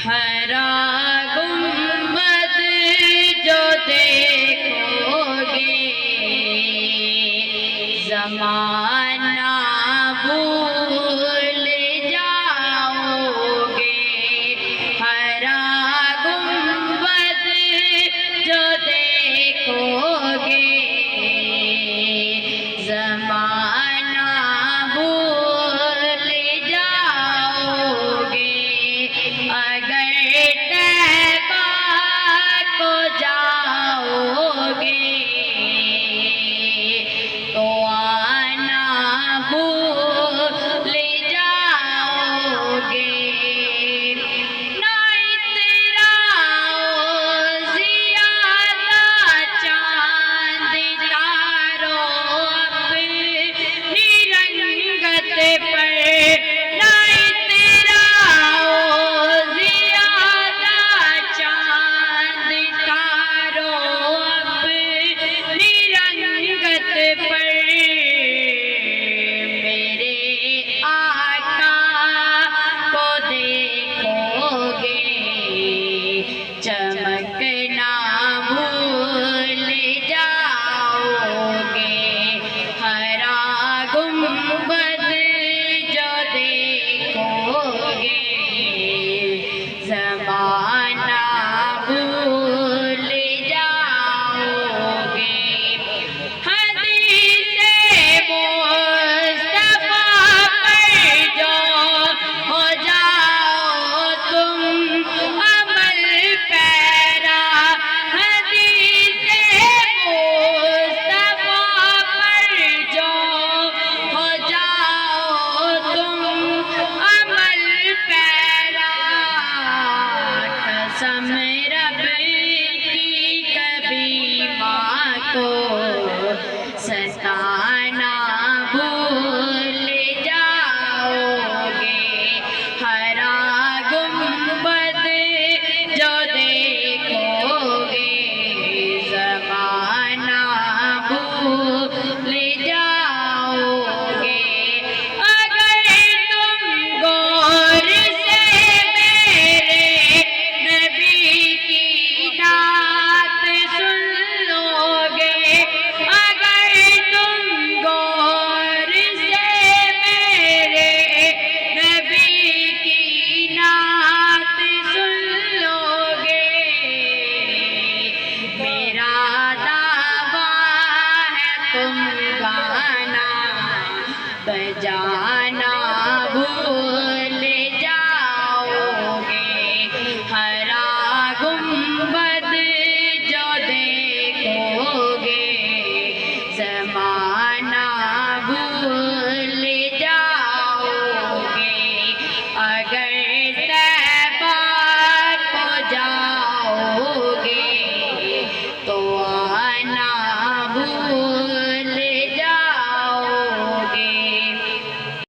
ہرا گنبد جو دیکھو گے زمانہ بھول جاؤ گے، ہرا گنبد جو دیکھو گے زمانہ بھول جاؤ گے، اگر طیبہ کو جاؤ گے تو آنا بھول جاؤ گے، نہ اتراؤ زیادہ چاند تاروں اپنی رنگت پر، نہ اتراؤ زیادہ چاند تاروں اپنی رنگت پر، میرے آقا کو دیکھو گے چمکنا بھول جاؤ گے، ہرا گنبد جو دیکھو گے زمانہ بھول جاؤ گے، حدیث مصطفیٰ پر جو ہو جاؤ تم عمل پیرا، حدیث مصطفیٰ پر جو ہو جاؤ تم عمل پیرا، قسم